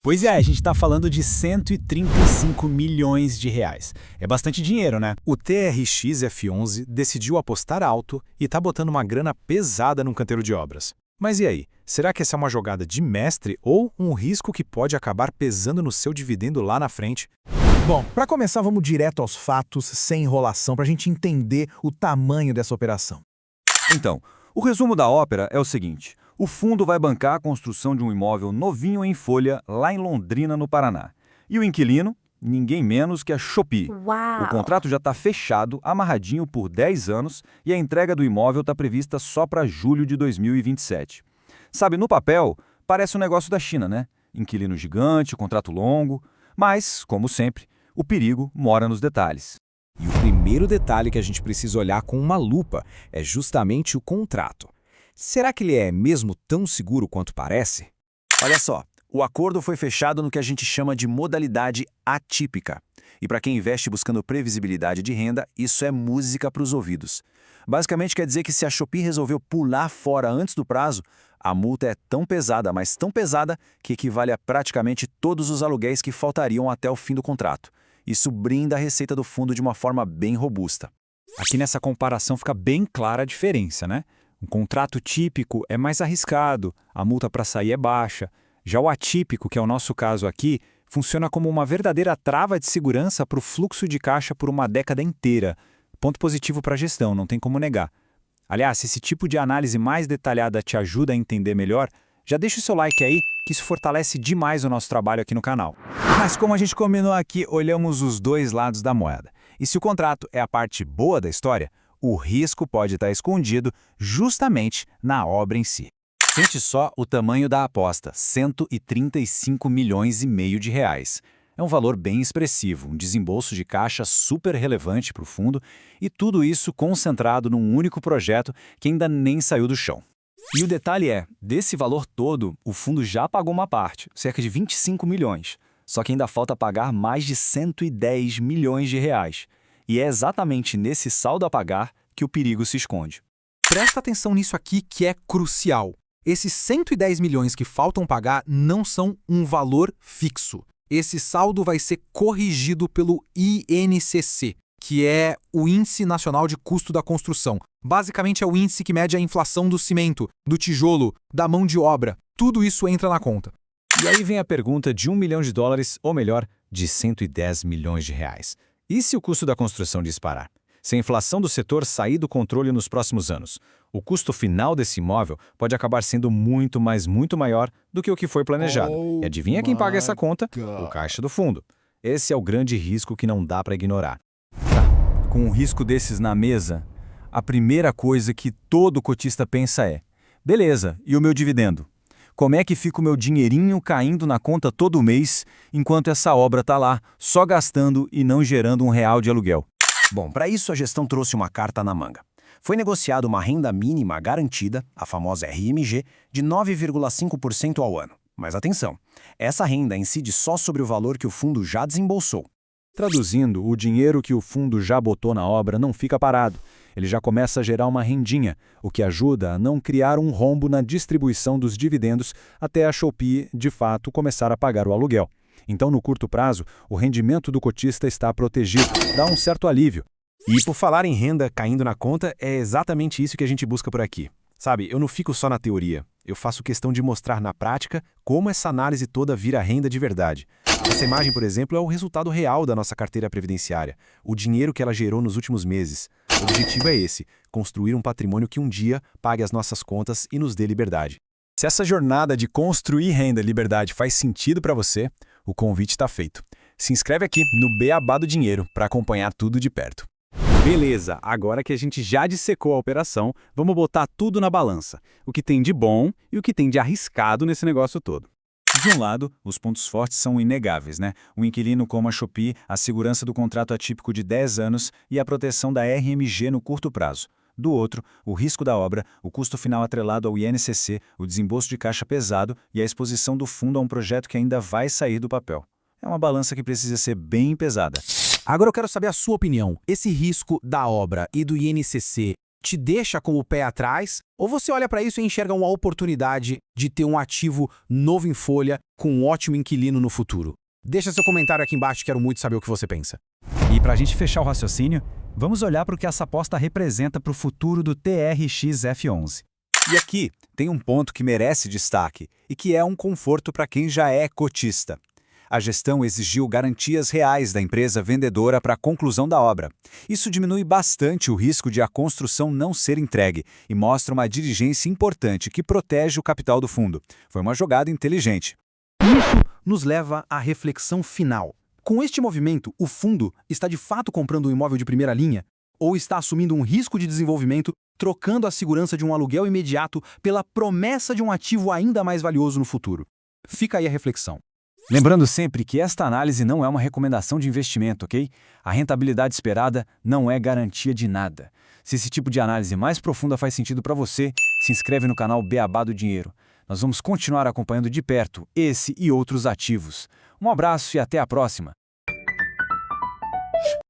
Pois é, a gente está falando de 135 milhões de reais. É bastante dinheiro, né? O TRX F11 decidiu apostar alto e está botando uma grana pesada num canteiro de obras. Mas e aí? Será que essa é uma jogada de mestre ou um risco que pode acabar pesando no seu dividendo lá na frente? Bom, para começar, vamos direto aos fatos, sem enrolação, para a gente entender o tamanho dessa operação. Então, o resumo da ópera é o seguinte: o fundo vai bancar a construção de um imóvel novinho em folha lá em Londrina, no Paraná. E o inquilino? Ninguém menos que a Shopee. Uau! O contrato já está fechado, amarradinho por 10 anos e a entrega do imóvel está prevista só para julho de 2027. Sabe, no papel, parece um negócio da China, né? Inquilino gigante, contrato longo. Mas, como sempre, o perigo mora nos detalhes. E o primeiro detalhe que a gente precisa olhar com uma lupa é justamente o contrato. Será que ele é mesmo tão seguro quanto parece? Olha só, o acordo foi fechado no que a gente chama de modalidade atípica. E para quem investe buscando previsibilidade de renda, isso é música para os ouvidos. Basicamente quer dizer que se a Shopee resolveu pular fora antes do prazo, a multa é tão pesada, mas tão pesada, que equivale a praticamente todos os aluguéis que faltariam até o fim do contrato. Isso brinda a receita do fundo de uma forma bem robusta. Aqui nessa comparação fica bem clara a diferença, né? Um contrato típico é mais arriscado, a multa para sair é baixa. Já o atípico, que é o nosso caso aqui, funciona como uma verdadeira trava de segurança para o fluxo de caixa por uma década inteira. Ponto positivo para a gestão, não tem como negar. Aliás, se esse tipo de análise mais detalhada te ajuda a entender melhor, já deixa o seu like aí, que isso fortalece demais o nosso trabalho aqui no canal. Mas como a gente combinou aqui, olhamos os dois lados da moeda. E se o contrato é a parte boa da história, o risco pode estar escondido justamente na obra em si. Sente só o tamanho da aposta, 135 milhões e meio de reais. É um valor bem expressivo, um desembolso de caixa super relevante para o fundo e tudo isso concentrado num único projeto que ainda nem saiu do chão. E o detalhe é, desse valor todo, o fundo já pagou uma parte, cerca de 25 milhões. Só que ainda falta pagar mais de 110 milhões de reais. E é exatamente nesse saldo a pagar que o perigo se esconde. Presta atenção nisso aqui que é crucial. Esses 110 milhões que faltam pagar não são um valor fixo. Esse saldo vai ser corrigido pelo INCC, que é o Índice Nacional de Custo da Construção. Basicamente é o índice que mede a inflação do cimento, do tijolo, da mão de obra. Tudo isso entra na conta. E aí vem a pergunta de $1 milhão, ou melhor, de 110 milhões de reais. E se o custo da construção disparar? Se a inflação do setor sair do controle nos próximos anos, o custo final desse imóvel pode acabar sendo muito, mas muito maior do que o que foi planejado. E adivinha quem paga essa conta? O caixa do fundo. Esse é o grande risco que não dá para ignorar. Com um risco desses na mesa, a primeira coisa que todo cotista pensa é: beleza, e o meu dividendo? Como é que fica o meu dinheirinho caindo na conta todo mês, enquanto essa obra está lá, só gastando e não gerando R$1 de aluguel? Bom, para isso a gestão trouxe uma carta na manga. Foi negociada uma renda mínima garantida, a famosa RMG, de 9,5% ao ano. Mas atenção, essa renda incide só sobre o valor que o fundo já desembolsou. Traduzindo, o dinheiro que o fundo já botou na obra não fica parado. Ele já começa a gerar uma rendinha, o que ajuda a não criar um rombo na distribuição dos dividendos até a Shopee, de fato, começar a pagar o aluguel. Então, no curto prazo, o rendimento do cotista está protegido, dá um certo alívio. E por falar em renda caindo na conta, é exatamente isso que a gente busca por aqui. Sabe, eu não fico só na teoria. Eu faço questão de mostrar na prática como essa análise toda vira renda de verdade. Essa imagem, por exemplo, é o resultado real da nossa carteira previdenciária, o dinheiro que ela gerou nos últimos meses. O objetivo é esse, construir um patrimônio que um dia pague as nossas contas e nos dê liberdade. Se essa jornada de construir renda e liberdade faz sentido para você, o convite está feito. Se inscreve aqui no Beabá do Dinheiro para acompanhar tudo de perto. Beleza, agora que a gente já dissecou a operação, vamos botar tudo na balança. O que tem de bom e o que tem de arriscado nesse negócio todo. De um lado, os pontos fortes são inegáveis, né? Um inquilino como a Shopee, a segurança do contrato atípico de 10 anos e a proteção da RMG no curto prazo. Do outro, o risco da obra, o custo final atrelado ao INCC, o desembolso de caixa pesado e a exposição do fundo a um projeto que ainda vai sair do papel. É uma balança que precisa ser bem pesada. Agora eu quero saber a sua opinião. Esse risco da obra e do INCC te deixa com o pé atrás, ou você olha para isso e enxerga uma oportunidade de ter um ativo novo em folha com um ótimo inquilino no futuro? Deixa seu comentário aqui embaixo, quero muito saber o que você pensa. E para a gente fechar o raciocínio, vamos olhar para o que essa aposta representa para o futuro do TRX-F11. E aqui tem um ponto que merece destaque e que é um conforto para quem já é cotista. A gestão exigiu garantias reais da empresa vendedora para a conclusão da obra. Isso diminui bastante o risco de a construção não ser entregue e mostra uma diligência importante que protege o capital do fundo. Foi uma jogada inteligente. Isso nos leva à reflexão final. Com este movimento, o fundo está de fato comprando um imóvel de primeira linha ou está assumindo um risco de desenvolvimento, trocando a segurança de um aluguel imediato pela promessa de um ativo ainda mais valioso no futuro? Fica aí a reflexão. Lembrando sempre que esta análise não é uma recomendação de investimento, ok? A rentabilidade esperada não é garantia de nada. Se esse tipo de análise mais profunda faz sentido para você, se inscreve no canal Beabá do Dinheiro. Nós vamos continuar acompanhando de perto esse e outros ativos. Um abraço e até a próxima!